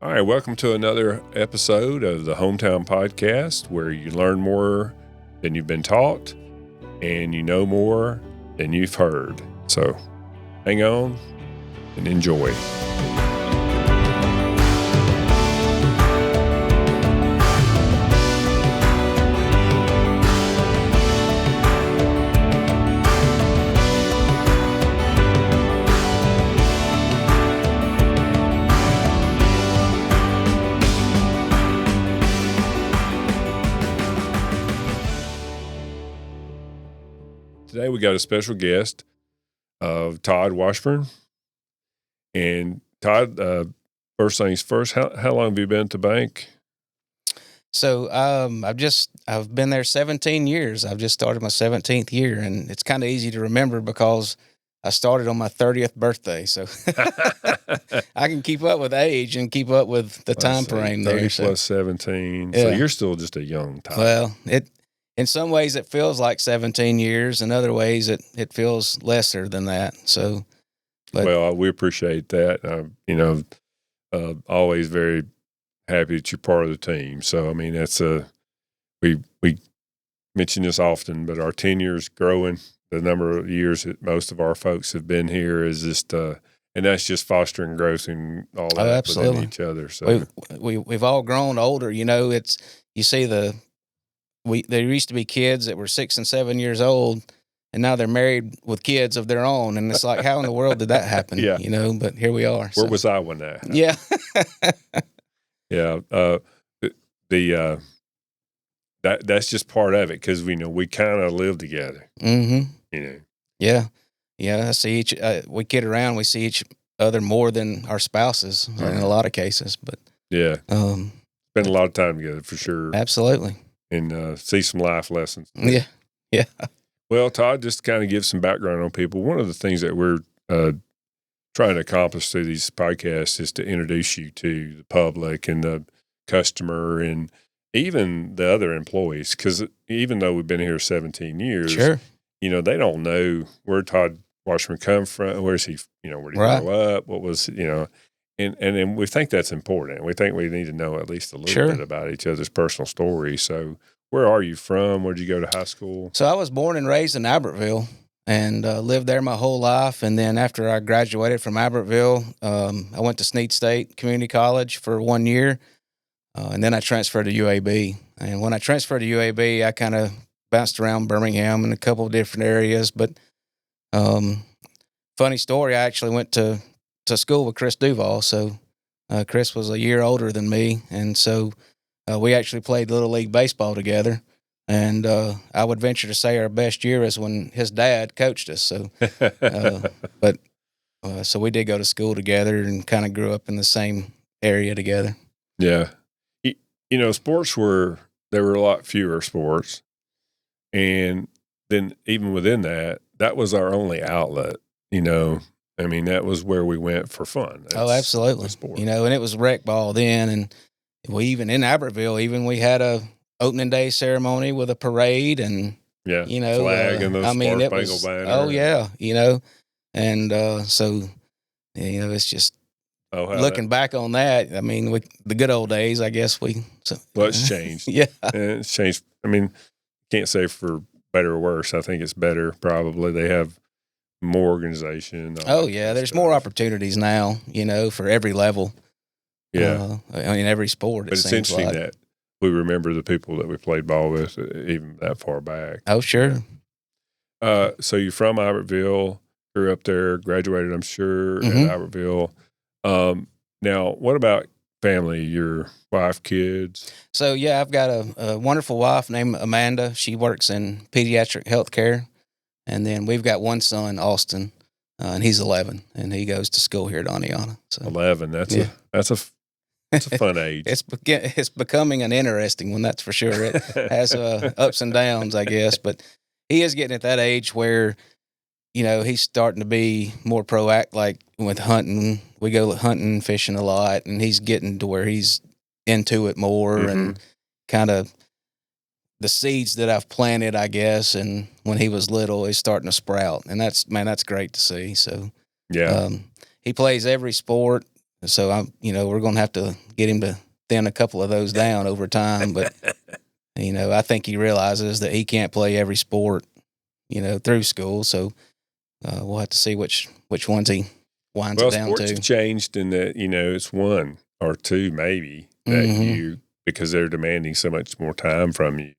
All right, welcome to another episode of the Hometown Podcast, where you learn more than you've been taught and you know more than you've heard. So hang on and enjoy. Today we got a special guest of Todd Washburn. And Todd, first things first, how long have you been at the bank? So I've been there 17 years. I've just started my 17th year, and it's kind of easy to remember because I started on my 30th birthday. So I can keep up with age and keep up with the time frame 30 there. plus 17. Yeah. So you're still just a young Todd. Well, in some ways it feels like 17 years. In other ways it feels lesser than that. So, Well, we appreciate that. Always very happy that you're part of the team. So, I mean, that's we mention this often, but our tenure is growing. The number of years that most of our folks have been here is just, and that's just fostering growth and all that absolutely. within each other. So we've all grown older. You know, you see there used to be kids that were 6 and 7 years old, and now they're married with kids of their own. And it's like, how in the world did that happen? Yeah. You know, but here we are. Where was I when that happened? Yeah. Yeah. That's just part of it because we kind of live together. Mm-hmm. You know. Yeah. Yeah. I see we kid around, we see each other more than our spouses in a lot of cases, but yeah. Spend a lot of time together for sure. Absolutely. And see some life lessons. Yeah. Yeah. Well, Todd, just to kind of give some background on people, one of the things that we're trying to accomplish through these podcasts is to introduce you to the public and the customer and even the other employees. Because even though we've been here 17 years, sure, they don't know where Todd Washburn come from. Where's he? Where did he grow up? What was And we think that's important. We think we need to know at least a little bit about each other's personal story. So where are you from? Where did you go to high school? So I was born and raised in Albertville and lived there my whole life. And then after I graduated from Albertville, I went to Snead State Community College for 1 year. And then I transferred to UAB. And when I transferred to UAB, I kind of bounced around Birmingham in a couple of different areas. But funny story, I actually went to school with Chris Duval. So Chris was a year older than me. And so we actually played Little League Baseball together. And I would venture to say our best year is when his dad coached us. So, so we did go to school together and kind of grew up in the same area together. Yeah. Sports there were a lot fewer sports. And then even within that was our only outlet, I mean, that was where we went for fun. Absolutely. And it was rec ball then. And we even in Albertville, we had a opening day ceremony with a parade and, flag and those spangled banner. Oh, yeah, and so, it's just looking back on that. I mean, the good old days, I guess Well, it's changed. Yeah. And it's changed. I mean, can't say for better or worse. I think it's better, probably. They have more organization. Oh, yeah. There's more opportunities now, for every level. Yeah. In every sport. But it's interesting that we remember the people that we played ball with even that far back. Oh, sure. So you're from Albertville, grew up there, graduated, I'm sure, at Albertville. Now, what about family, your wife, kids? So, yeah, I've got a wonderful wife named Amanda. She works in pediatric healthcare. And then we've got one son, Austin, and he's 11, and he goes to school here at Oneonta. So 11, that's a fun age. It's becoming an interesting one, that's for sure. It has ups and downs, I guess, but he is getting at that age where, he's starting to be more proactive, like with hunting. We go hunting, fishing a lot, and he's getting to where he's into it more and kind of the seeds that I've planted, I guess, and when he was little, is starting to sprout, and that's great to see. So, yeah, he plays every sport. so we're going to have to get him to thin a couple of those down over time. But, I think he realizes that he can't play every sport, through school. So we'll have to see which ones he winds it down sports to. have changed in that, it's one or two maybe that because they're demanding so much more time from you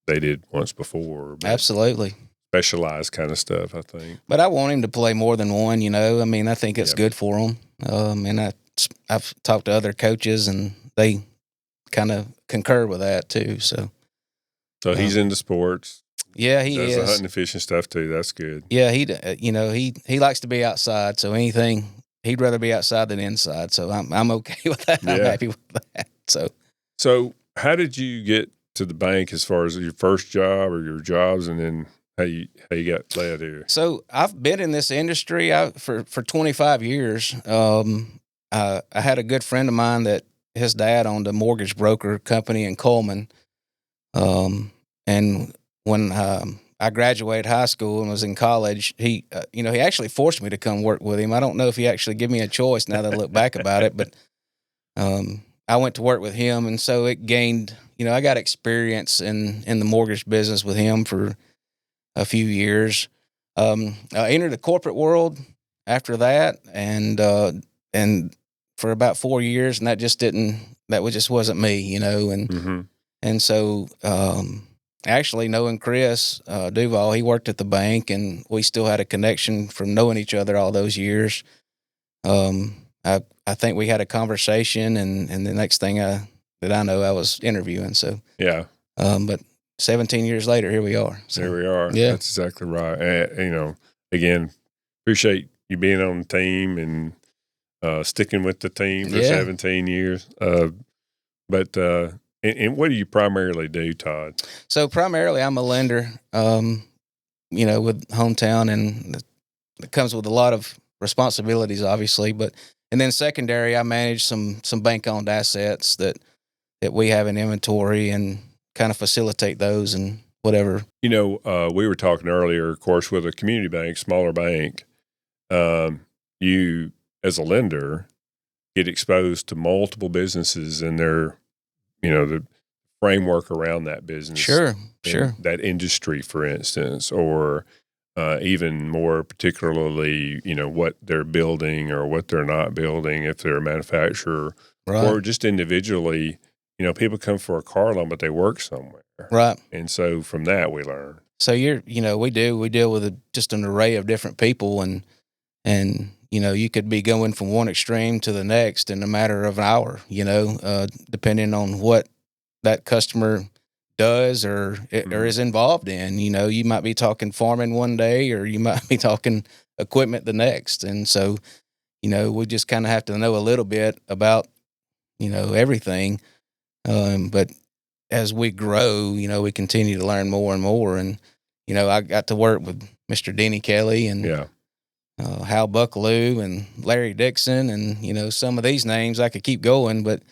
they did once before. Absolutely. Specialized kind of stuff, I think. But I want him to play more than one, I think it's good for him. And I've talked to other coaches, and they kind of concur with that too. So he's into sports. Yeah, he does is. The hunting and fishing stuff too. That's good. Yeah, he likes to be outside. So anything, he'd rather be outside than inside. So I'm okay with that. Yeah. I'm happy with that. So how did you get to the bank as far as your first job or your jobs, and then how you got led here? So I've been in this industry for 25 years. I had a good friend of mine that his dad owned a mortgage broker company in Coleman. And when I graduated high school and was in college, he actually forced me to come work with him. I don't know if he actually gave me a choice now that I look back about it, but I went to work with him, and so it gained, I got experience in the mortgage business with him for a few years. I entered the corporate world after that, and for about 4 years, and that just wasn't me, and so actually knowing Chris Duval, he worked at the bank, and we still had a connection from knowing each other all those years. I think we had a conversation, and the next thing that I know, I was interviewing. So yeah, but 17 years later, here we are. So, here we are. Yeah, that's exactly right. And, again, appreciate you being on the team and sticking with the team for 17 years. But and what do you primarily do, Todd? So primarily, I'm a lender. With Hometown, and it comes with a lot of responsibilities, obviously, and then secondary, I manage some bank-owned assets that we have in inventory and kind of facilitate those and whatever. We were talking earlier, of course, with a community bank, smaller bank, you as a lender get exposed to multiple businesses and their, the framework around that business. Sure. That industry, for instance, or even more particularly, what they're building or what they're not building, if they're a manufacturer, right, or just individually, people come for a car loan, but they work somewhere. Right. And so from that, we learn. So we deal with just an array of different people, and you could be going from one extreme to the next in a matter of an hour, depending on what that customer does or is involved in. You might be talking farming one day, or you might be talking equipment the next. And so, we just kind of have to know a little bit about, everything. But as we grow, we continue to learn more and more. And, I got to work with Mr. Denny Kelly and Hal Buckaloo and Larry Dixon, and, some of these names I could keep going, but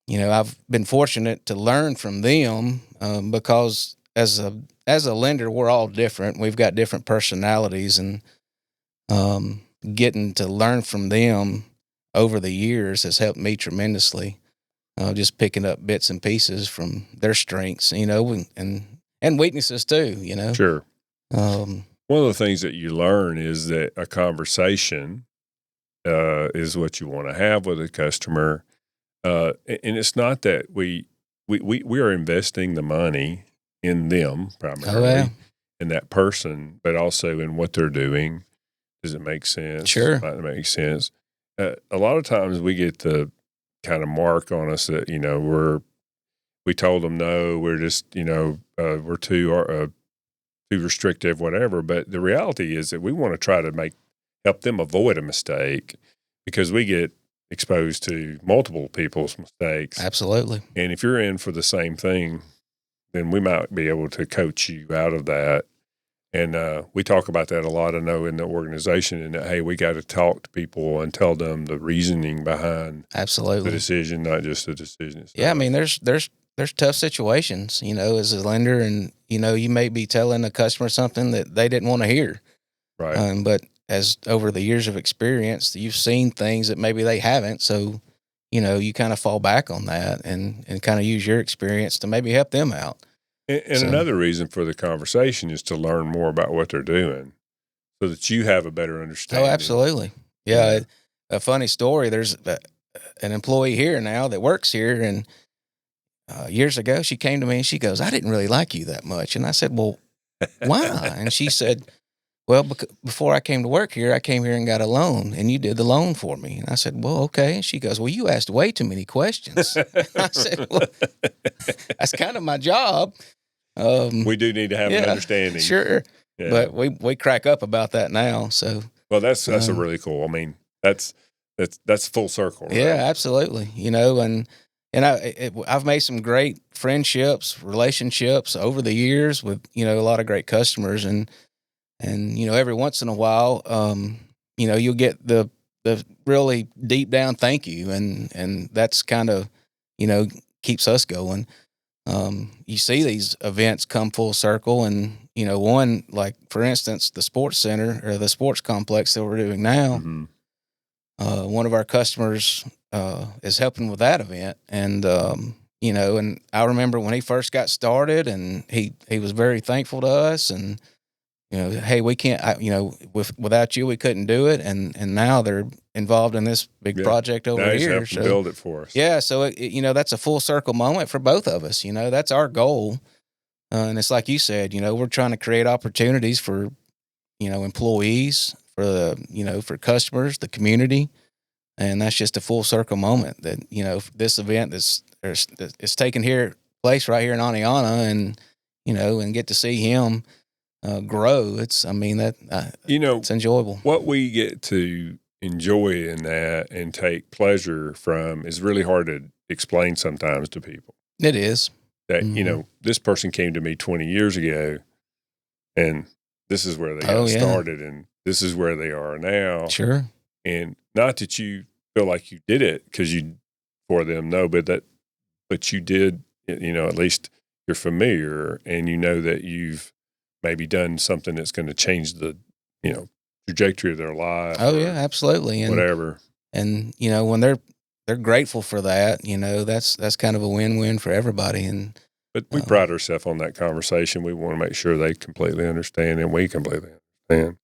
I've been fortunate to learn from them because as a lender, we're all different. We've got different personalities, and getting to learn from them over the years has helped me tremendously. Just picking up bits and pieces from their strengths, and weaknesses too. Sure. One of the things that you learn is that a conversation is what you want to have with a customer. And it's not that we are investing the money in them primarily, in that person, but also in what they're doing. Does it make sense? Sure. Might it make sense? A lot of times we get the kind of mark on us that, we told them no, we're just, we're too restrictive, whatever. But the reality is that we want to try to help them avoid a mistake, because we get exposed to multiple people's mistakes. Absolutely. And if you're in for the same thing, then we might be able to coach you out of that. And we talk about that a lot, I know, in the organization, and that, hey, we got to talk to people and tell them the reasoning behind absolutely the decision, not just the decision itself. Yeah, I mean, there's tough situations, as a lender, and, you may be telling a customer something that they didn't want to hear. Right. But as over the years of experience, you've seen things that maybe they haven't. So, you kind of fall back on that and kind of use your experience to maybe help them out. And So, another reason for the conversation is to learn more about what they're doing so that you have a better oh, understanding. absolutely. You Yeah. know? A funny story. There's an employee here now that works here, and years ago she came to me and she goes, "I didn't really like you that much." And I said, "Well, why?" And she said, "Well, before I came to work here, I came here and got a loan, and you did the loan for me." And I said, "Well, okay." And she goes, "Well, you asked way too many questions." I said, "Well, that's kind of my job." We do need to have an understanding. Sure. Yeah. But we crack up about that now. So, Well, that's a really cool. I mean, that's full circle, right? yeah, absolutely. I've made some great friendships, relationships over the years with a lot of great customers, and every once in a while, you'll get the really deep down thank you, and that's kind of keeps us going. You see these events come full circle, and one, like for instance, the sports center or the sports complex that we're doing now. Mm-hmm. One of our customers is helping with that event, and and I remember when he first got started, and he was very thankful to us, and hey, we can't, without you, we couldn't do it, and now they're involved in this big project over now he's here. helping build it for us. Yeah, so that's a full circle moment for both of us. That's our goal, and it's like you said, we're trying to create opportunities for employees, for for customers, the community, and that's just a full circle moment that this event is taking place right here in Aniana, and and get to see him grow. It's enjoyable. What we get to enjoy in that and take pleasure from is really hard to explain sometimes to people. It is that this person came to me 20 years ago, and this is where they got started, and this is where they are now. Sure. And not that you feel like you did it because you for them, no, but you did. At least you're familiar, and that you've maybe done something that's going to change the trajectory of their life. Oh yeah, absolutely. And whatever. And when they're grateful for that, that's kind of a win-win for everybody. But we pride ourselves on that conversation. We want to make sure they completely understand, and we completely understand.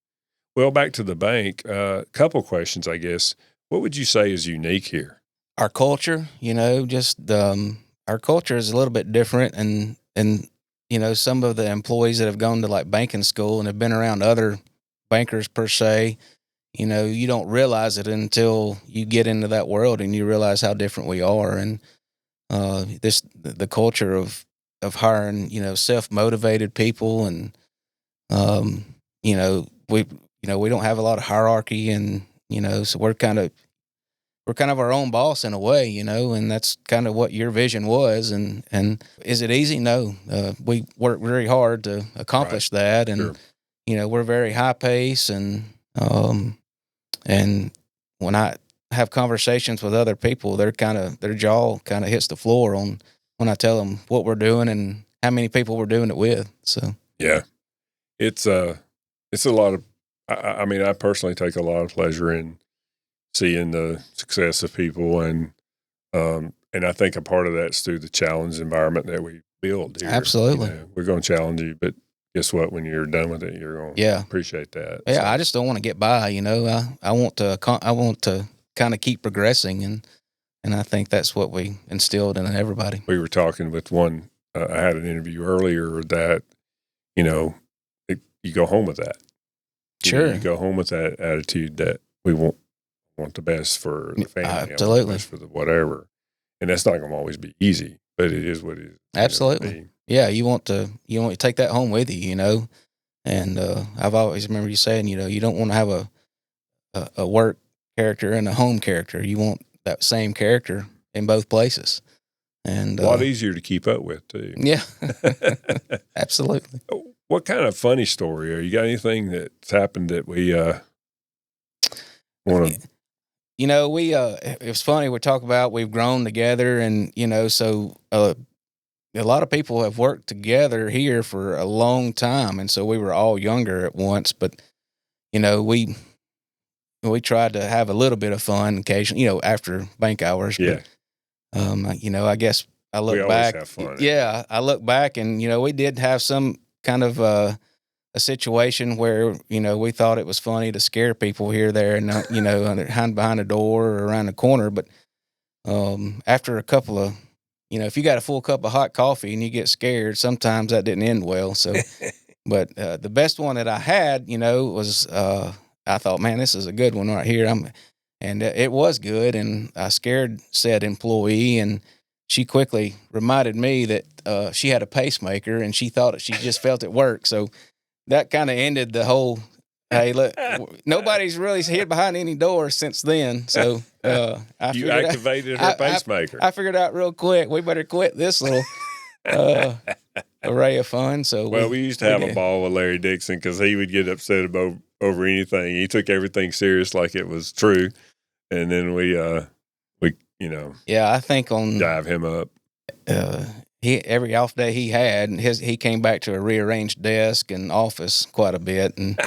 Well, back to the bank, a couple questions, I guess. What would you say is unique here? Our culture, our culture is a little bit different, and some of the employees that have gone to like banking school and have been around other bankers per se, you don't realize it until you get into that world and you realize how different we are. And the culture of hiring, self-motivated people, and we don't have a lot of hierarchy, and so we're kind of our own boss in a way, and that's kind of what your vision was. And is it easy? No. We work very hard to accomplish that. And, sure. We're very high pace, and when I have conversations with other people, their jaw kind of hits the floor when I tell them what we're doing and how many people we're doing it with. So, yeah, it's a lot of, I personally take a lot of pleasure in seeing the success of people, and I think a part of that's through the challenge environment that we build here. Absolutely. We're going to challenge you, but guess what? When you're done with it, you're going to appreciate that. Yeah, so. I just don't want to get by. I want to kind of keep progressing, and I think that's what we instilled in everybody. We were talking with one. I had an interview earlier that you go home with that. Sure, you go home with that attitude that we want the best for the family, absolutely, the best for the whatever, and that's not going to always be easy, but it is what it is. Absolutely, yeah. You want to take that home with you, and I've always remember you saying, you don't want to have a work character and a home character. You want that same character in both places, and a lot easier to keep up with too. Yeah, absolutely. What kind of funny story? Or you got anything that's happened that we want to? It was funny. We talk about we've grown together, and so a lot of people have worked together here for a long time, and so we were all younger at once. But we we tried to have a little bit of fun occasionally, after bank hours. Yeah. But, I guess I We look always back. have fun. Yeah, I look back and, we did have some kind of a situation where, we thought it was funny to scare people here, there, and, hide behind a door or around the corner. But after a couple of, if you got a full cup of hot coffee and you get scared, sometimes that didn't end well. So, but the best one that I had, was I thought, man, this is a good one right here. And it was good. And I scared said employee, and she quickly reminded me that she had a pacemaker and she thought she just felt it work. So that kind of ended the whole. Hey, look, nobody's really hid behind any doors since then. So you activated her pacemaker. I figured out real quick, we better quit this little array of fun. So we used to have a ball with Larry Dixon because he would get upset about over anything. He took everything serious like it was true, and then we yeah, I think on dive him up. Every off day he had, he came back to a rearranged desk and office quite a bit, and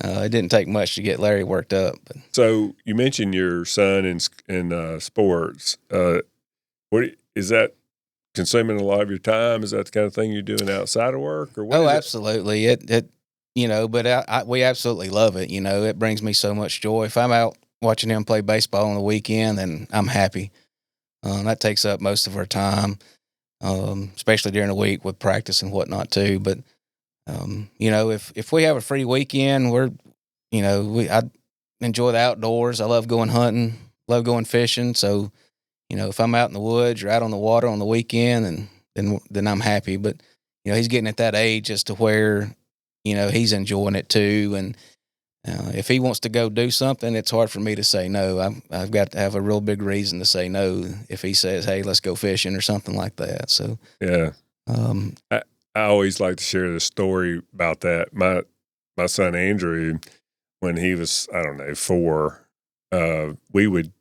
it didn't take much to get Larry worked up. But. So you mentioned your son in sports. What is that consuming a lot of your time? Is that the kind of thing you're doing outside of work, or what? Oh, absolutely. It but we absolutely love it. It brings me so much joy. If I'm out watching him play baseball on the weekend, then I'm happy. That takes up most of our time, especially during the week with practice and whatnot too. But if we have a free weekend, I enjoy the outdoors. I love going hunting, love going fishing. So, if I'm out in the woods or out on the water on the weekend, then I'm happy. But he's getting at that age as to where he's enjoying it too. And if he wants to go do something, it's hard for me to say no. I've got to have a real big reason to say no if he says, "Hey, let's go fishing" or something like that. So yeah, I always like to share the story about that. My son Andrew, when he was 4, we would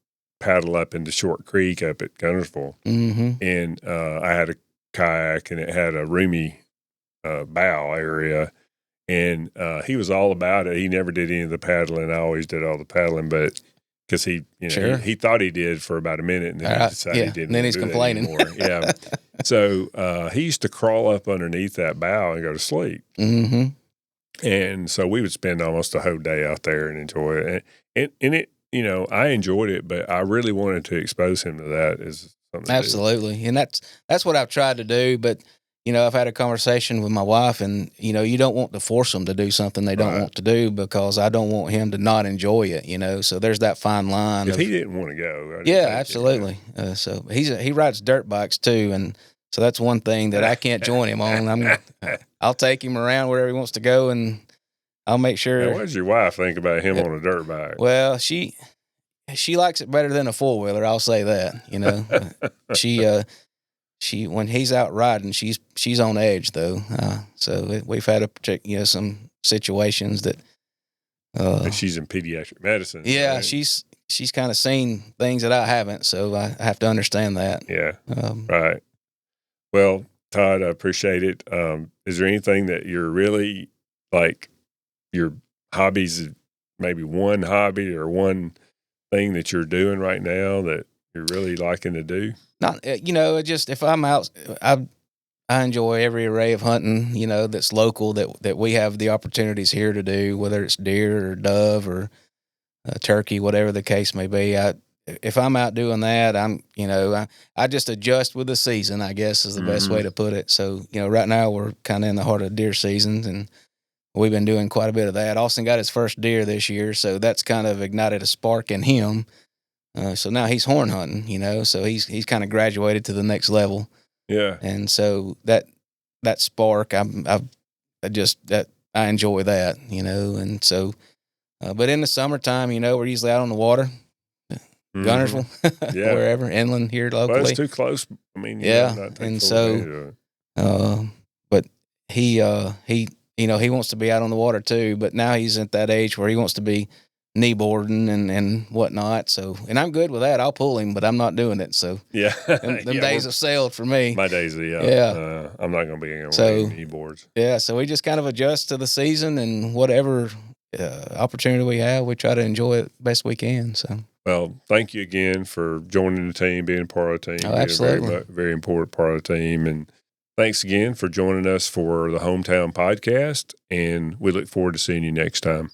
paddle up into Short Creek up at Gunnersville, and I had a kayak and it had a roomy bow area. And he was all about it. He never did any of the paddling. I always did all the paddling, but because he thought he did for about a minute, and then he decided he didn't. And then he's complaining anymore. Yeah. So he used to crawl up underneath that bow and go to sleep. Mm-hmm. And so we would spend almost a whole day out there and enjoy it. And it, I enjoyed it, but I really wanted to expose him to that as something. Absolutely, and that's what I've tried to do, but. I've had a conversation with my wife, and, you don't want to force them to do something they don't want to do, because I don't want him to not enjoy it, so there's that fine line. If he didn't want to go. Yeah, absolutely. So he rides dirt bikes too, and so that's one thing that I can't join him on. I'll take him around wherever he wants to go, and I'll make sure. Now, what does your wife think about him on a dirt bike? Well, she likes it better than a 4-wheeler, I'll say that, She when he's out riding, she's on edge though. So we've had some situations that. She's in pediatric medicine. Yeah, right? she's kind of seen things that I haven't, so I have to understand that. Yeah. Right. Well, Todd, I appreciate it. Is there anything that you're really like your hobbies? Maybe one hobby or one thing that you're doing right now that you're really liking to do? Not, just if I'm out, I enjoy every array of hunting, that's local that we have the opportunities here to do, whether it's deer or dove or turkey, whatever the case may be. If I'm out doing that, I just adjust with the season, I guess is the best way to put it. So, right now we're kind of in the heart of deer season, and we've been doing quite a bit of that. Austin got his first deer this year, so that's kind of ignited a spark in him. So now he's horn hunting, so he's kind of graduated to the next level. Yeah. And so that spark, I enjoy that, and so, but in the summertime, we're usually out on the water, Gunnersville, wherever, inland here locally. Well, it's too close. I mean, and so, but he wants to be out on the water too, but now he's at that age where he wants to be kneeboarding and whatnot. So, and I'm good with that. I'll pull him, but I'm not doing it. So, yeah, them days have sailed for me. My days, yeah. I'm not going to be on kneeboards. Yeah, so we just kind of adjust to the season and whatever opportunity we have, we try to enjoy it best we can. So, well, thank you again for joining the team, being a part of the team. Oh, absolutely. Being a very important part of the team. And thanks again for joining us for the Hometown Podcast. And we look forward to seeing you next time.